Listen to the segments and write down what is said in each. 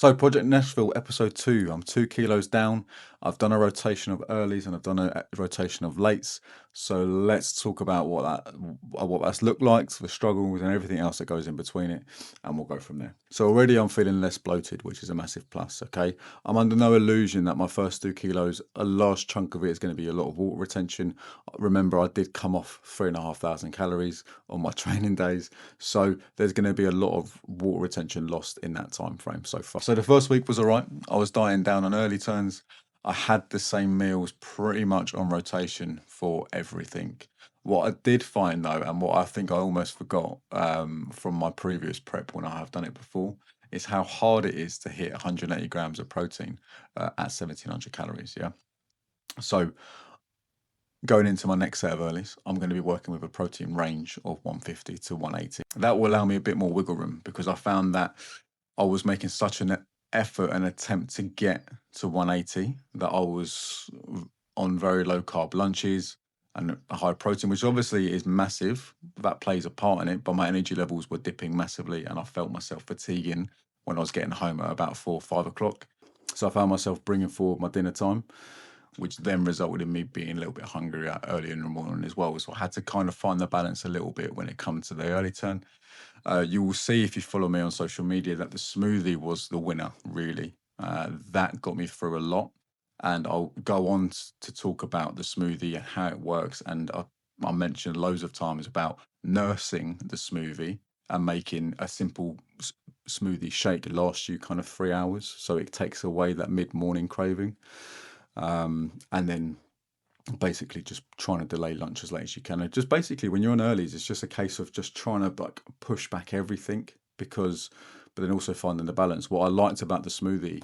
So, Project Nashville, episode 2. I'm 2 kilos down. I've done a rotation of earlies and I've done a rotation of lates. So let's talk about what that's looked like, the struggles and everything else that goes in between it, and we'll go from there. So already I'm feeling less bloated, which is a massive plus. Okay, I'm under no illusion that my first 2 kilos, a large chunk of it is going to be a lot of water retention. Remember, I did come off 3,500 calories on my training days, so there's going to be a lot of water retention lost in that time frame so far. So the first week was all right. I was dieting down on early turns. I had the same meals pretty much on rotation for everything. What I did find though, and what I think I almost forgot from my previous prep when I have done it before, is how hard it is to hit 180 grams of protein at 1,700 calories. Yeah. So going into my next set of earlies, I'm going to be working with a protein range of 150 to 180. That will allow me a bit more wiggle room because I found that I was making such an effort and attempt to get to 180 that I was on very low carb lunches and a high protein, which obviously is massive. That plays a part in it, but my energy levels were dipping massively and I felt myself fatiguing when I was getting home at about 4 or 5 o'clock. So I found myself bringing forward my dinner time, which then resulted in me being a little bit hungrier early in the morning as well. So I had to kind of find the balance a little bit when it comes to the early turn. You will see if you follow me on social media that the smoothie was the winner, really. That got me through a lot. And I'll go on to talk about the smoothie and how it works. And I mentioned loads of times about nursing the smoothie and making a simple smoothie shake last you kind of 3 hours. So it takes away that mid morning craving. And then basically just trying to delay lunch as late as you can. And just basically when you're on earlies, it's just a case of just trying to like push back everything but then also finding the balance. What I liked about the smoothie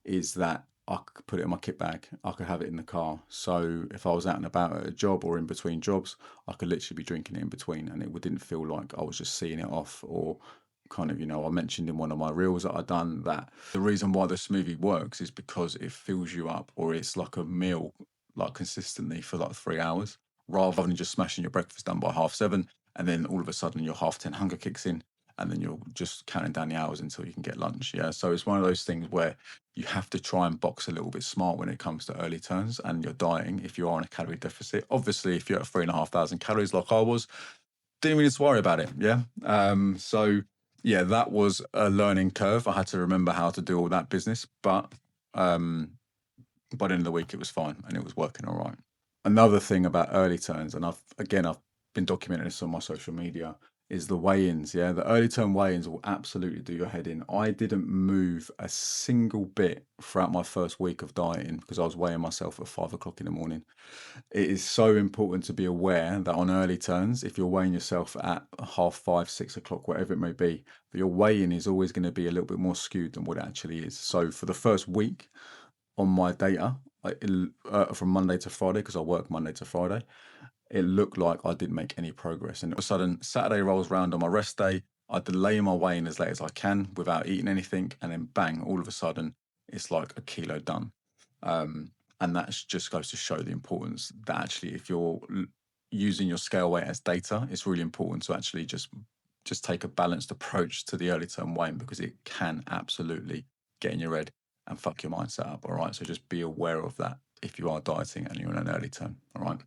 is that I could put it in my kit bag. I could have it in the car. So if I was out and about at a job or in between jobs, I could literally be drinking it in between and it didn't feel like I was just seeing it off or kind of, I mentioned in one of my reels that I've done that the reason why the smoothie works is because it fills you up or it's like a meal like consistently for like 3 hours rather than just smashing your breakfast done by 7:30 and then all of a sudden your 10:30 hunger kicks in and then you're just counting down the hours until you can get lunch. Yeah. So it's one of those things where you have to try and box a little bit smart when it comes to early turns and you're dieting if you are on a calorie deficit. Obviously, if you're at 3,500 calories like I was, didn't really need to worry about it. Yeah. So yeah, that was a learning curve. I had to remember how to do all that business, but by the end of the week, it was fine and it was working all right. Another thing about early turns, and I've been documenting this on my social media, is the weigh-ins. Yeah, the early turn weigh-ins will absolutely do your head in. I didn't move a single bit throughout my first week of dieting because I was weighing myself at 5 o'clock in the morning. It is so important to be aware that on early turns, if you're weighing yourself at 5:30, 6 o'clock, whatever it may be, your weigh-in is always going to be a little bit more skewed than what it actually is. So for the first week, on my data from Monday to Friday, because I work Monday to Friday, it looked like I didn't make any progress. And all of a sudden, Saturday rolls around on my rest day. I delay my weigh-in as late as I can without eating anything. And then bang, all of a sudden, it's like a kilo done. And that just goes to show the importance that actually, if you're using your scale weight as data, it's really important to actually just take a balanced approach to the early term weighing because it can absolutely get in your head and fuck your mindset up. All right. So just be aware of that if you are dieting and you're in an early turn. All right.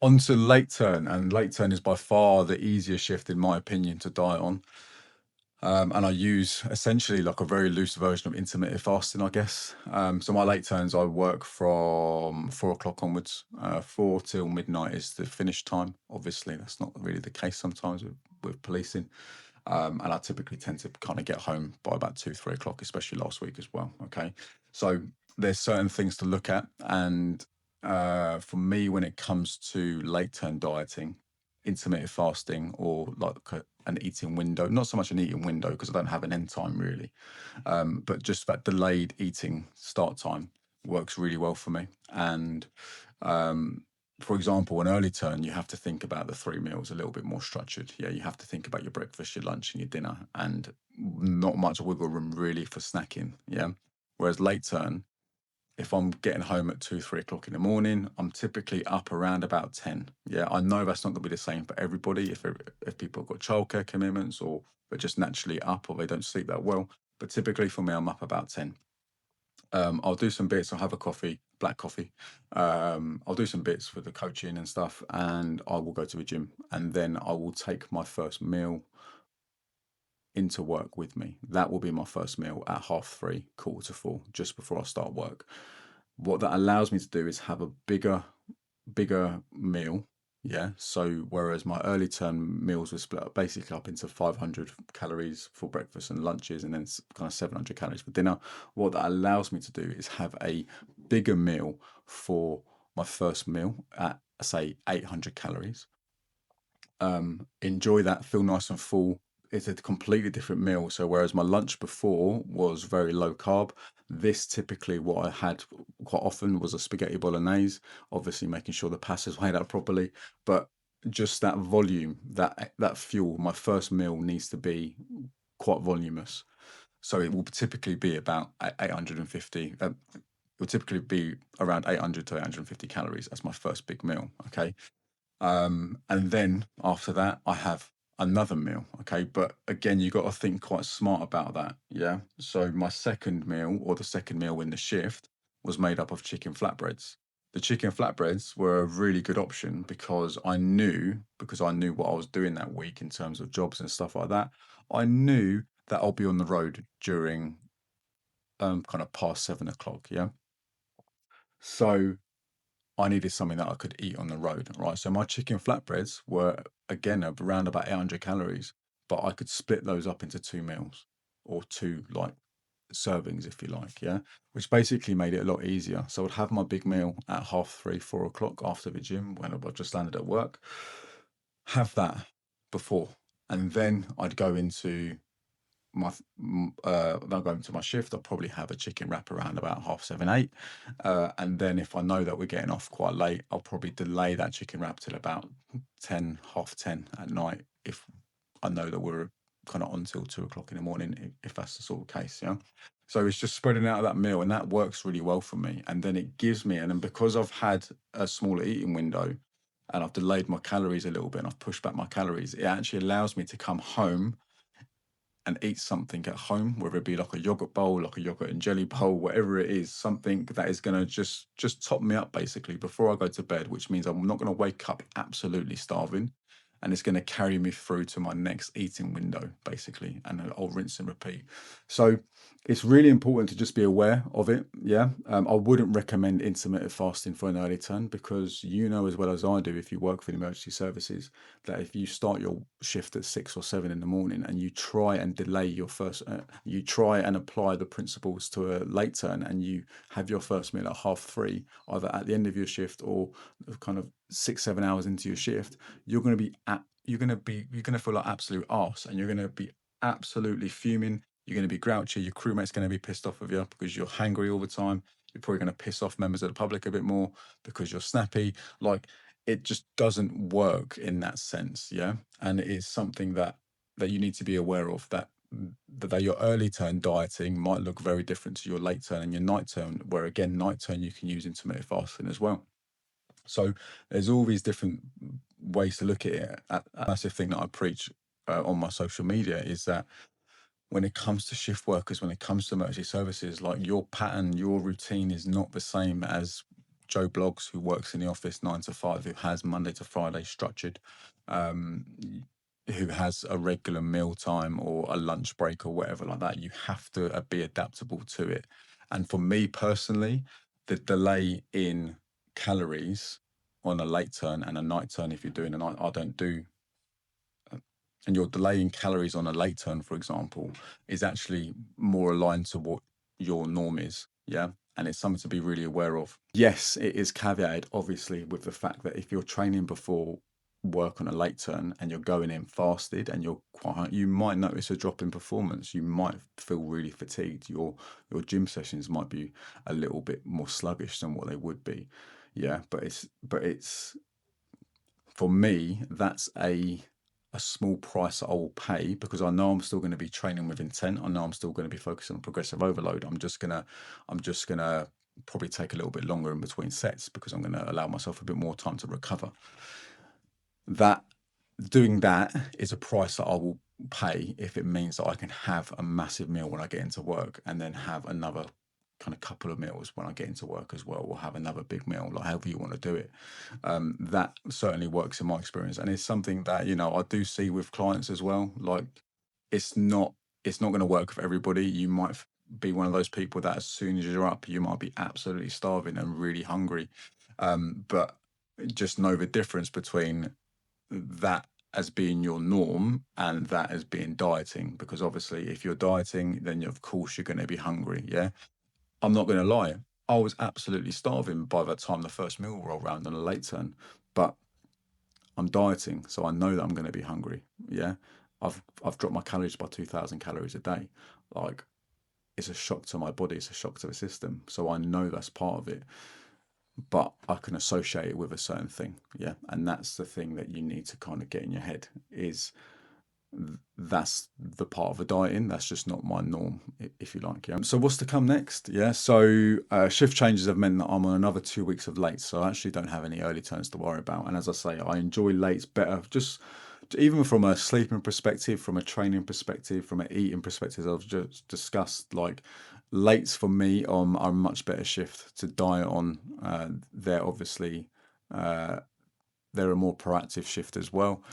On to late turn. And late turn is by far the easier shift, in my opinion, to diet on. And I use essentially like a very loose version of intermittent fasting, I guess. So my late turns, I work from 4 o'clock onwards. 4 till midnight is the finish time. Obviously, that's not really the case sometimes with policing. And I typically tend to kind of get home by about 2, 3 o'clock, especially last week as well. Okay. So there's certain things to look at. And for me, when it comes to late turn dieting, intermittent fasting or like an eating window, not so much an eating window because I don't have an end time really, but just that delayed eating start time works really well for me. And for example, an early turn, you have to think about the 3 meals a little bit more structured. Yeah, you have to think about your breakfast, your lunch, and your dinner, and not much wiggle room really for snacking. Yeah. Whereas late turn, if I'm getting home at 2, 3 o'clock in the morning, I'm typically up around about 10. Yeah, I know that's not going to be the same for everybody. If people have got childcare commitments or they're just naturally up or they don't sleep that well, but typically for me, I'm up about 10. I'll do some bits. I'll have a coffee, black coffee. I'll do some bits for the coaching and stuff, and I will go to the gym, and then I will take my first meal into work with me. That will be my first meal at 3:30, 3:45, just before I start work. What that allows me to do is have a bigger meal. Yeah. So whereas my early term meals were split up basically up into 500 calories for breakfast and lunches, and then kind of 700 calories for dinner, what that allows me to do is have a bigger meal for my first meal at, say, 800 calories. Enjoy that, feel nice and full. It's a completely different meal. So whereas my lunch before was very low carb, this typically what I had quite often was a spaghetti bolognese, obviously making sure the pasta's weighed out properly, but just that volume, that fuel, my first meal needs to be quite voluminous. So it will typically be about 850. It will typically be around 800 to 850 calories as my first big meal. Okay. And then after that, I have another meal. Okay. But again, you got to think quite smart about that. Yeah. So my second meal, or the second meal in the shift, was made up of chicken flatbreads. The chicken flatbreads were a really good option because I knew what I was doing that week in terms of jobs and stuff like that. I knew that I'll be on the road during kind of past 7 o'clock. Yeah. So I needed something that I could eat on the road, right? So my chicken flatbreads were again around about 800 calories, but I could split those up into two meals or two like servings, if you like, yeah, which basically made it a lot easier. So I'd have my big meal at 3:30, 4 o'clock after the gym when I just landed at work, have that before, and then I'd go into then go into my shift. I'll probably have a chicken wrap around about 7:30, 8. And then if I know that we're getting off quite late, I'll probably delay that chicken wrap till about 10, 10:30 at night if I know that we're kind of on till 2 o'clock in the morning, if that's the sort of case. Yeah. So it's just spreading out that meal, and that works really well for me. And then it gives me, and then because I've had a smaller eating window and I've delayed my calories a little bit and I've pushed back my calories, it actually allows me to come home and eat something at home, whether it be like a yogurt bowl, like a yogurt and jelly bowl, whatever it is, something that is going to just top me up basically before I go to bed, which means I'm not going to wake up absolutely starving, and it's going to carry me through to my next eating window basically, and then I'll rinse and repeat. So it's really important to just be aware of it. Yeah. I wouldn't recommend intermittent fasting for an early turn, because you know as well as I do, if you work for the emergency services, that if you start your shift at 6 or 7 in the morning and you try and delay your first, you try and apply the principles to a late turn, and you have your first meal at 3:30, either at the end of your shift or kind of 6, 7 hours into your shift, you're going to feel like absolute arse, and you're going to be absolutely fuming. You're going to be grouchy. Your crewmate's going to be pissed off with you because you're hangry all the time. You're probably going to piss off members of the public a bit more because you're snappy. Like, it just doesn't work in that sense. Yeah. And it is something that you need to be aware of, that your early turn dieting might look very different to your late turn and your night turn, where again, night turn, you can use intermittent fasting as well. So there's all these different ways to look at it. A massive thing that I preach on my social media is that when it comes to shift workers, when it comes to emergency services, like, your pattern, your routine is not the same as Joe Bloggs, who works in the office 9 to 5, who has Monday to Friday structured, um, who has a regular meal time or a lunch break or whatever like that. You have to be adaptable to it. And for me personally, the delay in calories on a late turn and a night turn, if you're doing a night, I don't do, and you're delaying calories on a late turn, for example, is actually more aligned to what your norm is. Yeah. And it's something to be really aware of. Yes, it is caveated, obviously, with the fact that if you're training before work on a late turn and you're going in fasted and you might notice a drop in performance. You might feel really fatigued. Your gym sessions might be a little bit more sluggish than what they would be. Yeah. But it's for me, that's a small price that I will pay, because I know I'm still going to be training with intent. I know I'm still going to be focusing on progressive overload. I'm just gonna probably take a little bit longer in between sets, because I'm going to allow myself a bit more time to recover. That Doing that is a price that I will pay if it means that I can have a massive meal when I get into work and then have another kind of couple of meals when I get into work as well, or have another big meal, like however you want to do it. That certainly works in my experience, and it's something that, you know, I do see with clients as well. Like, it's not it's not going to work for everybody. You might be one of those people that as soon as you're up, you might be absolutely starving and really hungry. But just know the difference between that as being your norm and that as being dieting, because obviously if you're dieting, then of course you're going to be hungry. Yeah, I'm not going to lie, I was absolutely starving by the time the first meal rolled around on a late turn, but I'm dieting, so I know that I'm going to be hungry. Yeah, I've dropped my calories by 2,000 calories a day. Like, it's a shock to my body, it's a shock to the system, so I know that's part of it, but I can associate it with a certain thing. Yeah, and that's the thing that you need to kind of get in your head is that's the part of the dieting. That's just not my norm, if you like. Yeah. So what's to come next? Yeah. So shift changes have meant that I'm on another 2 weeks of late, so I actually don't have any early turns to worry about. And as I say, I enjoy lates better, just even from a sleeping perspective, from a training perspective, from an eating perspective. I've just discussed, like, lates for me are a much better shift to diet on. They're obviously uh, they're a more proactive shift as well.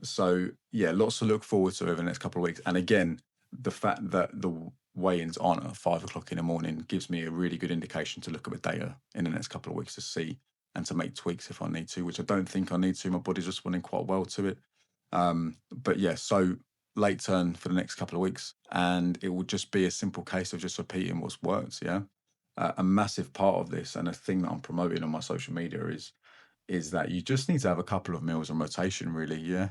So yeah, lots to look forward to over the next couple of weeks. And again, the fact that the weigh-ins aren't at 5 o'clock in the morning gives me a really good indication to look at the data in the next couple of weeks to see and to make tweaks if I need to, which I don't think I need to. My body's responding quite well to it. But yeah, so late turn for the next couple of weeks, and it will just be a simple case of just repeating what's worked. Yeah. A massive part of this, and a thing that I'm promoting on my social media, is that you just need to have a couple of meals on rotation, really. Yeah.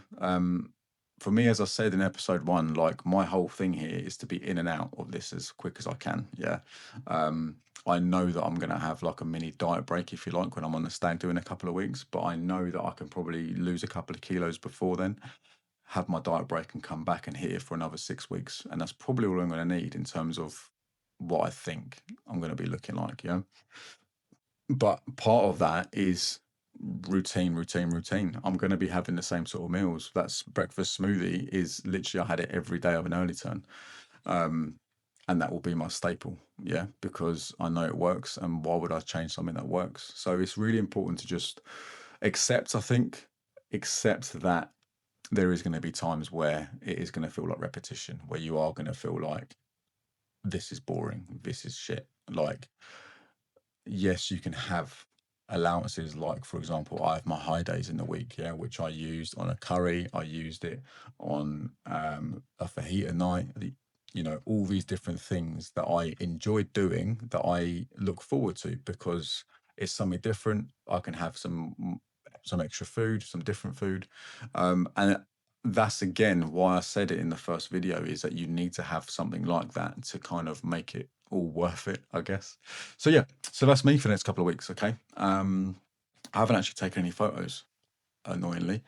For me, as I said in episode 1, like, my whole thing here is to be in and out of this as quick as I can. Yeah. I know that I'm going to have like a mini diet break, if you like, when I'm on the stag do in a couple of weeks, but I know that I can probably lose a couple of kilos before then, have my diet break, and come back and hit it for another 6 weeks. And that's probably all I'm going to need in terms of what I think I'm going to be looking like. Yeah. But part of that is routine, routine, routine. I'm going to be having the same sort of meals. That's breakfast smoothie is literally, I had it every day of an early turn. Um, and that will be my staple. Yeah, because I know it works. And why would I change something that works? So it's really important to just accept, I think, accept that there is going to be times where it is going to feel like repetition, where you are going to feel like this is boring, this is shit. Like, yes, you can have allowances. Like, for example, I have my high days in the week, yeah, which I used on a curry. I used it on a fajita night. You know, all these different things that I enjoy doing, that I look forward to, because it's something different. I can have some extra food, some different food, and that's again why I said it in the first video, is that you need to have something like that to kind of make it all worth it, I guess. So yeah, so that's me for the next couple of weeks. Okay. I haven't actually taken any photos, annoyingly.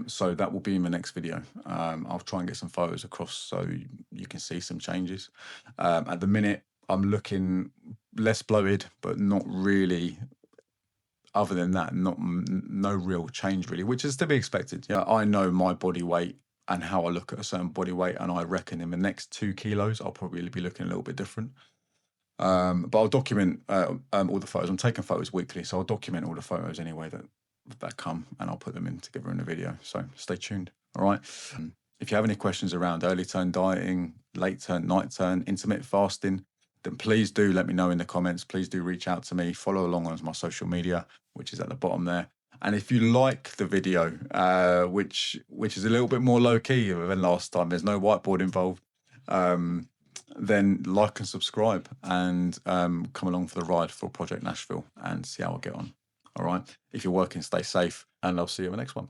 So that will be in the next video. I'll try and get some photos across so you can see some changes. At the minute, I'm looking less bloated, but not really. Other than that, no real change really, which is to be expected. Yeah, I know my body weight and how I look at a certain body weight, and I reckon in the next 2 kilos, I'll probably be looking a little bit different. But I'll document all the photos. I'm taking photos weekly, so I'll document all the photos anyway that come, and I'll put them in together in a video. So stay tuned. All right. If you have any questions around early turn dieting, late turn, night turn, intermittent fasting, then please do let me know in the comments. Please do reach out to me. Follow along on my social media, which is at the bottom there. And if you like the video, which is a little bit more low key than last time, there's no whiteboard involved. Then like and subscribe, and come along for the ride for Project Nashville and see how I get on. All right. If you're working, stay safe, and I'll see you in the next one.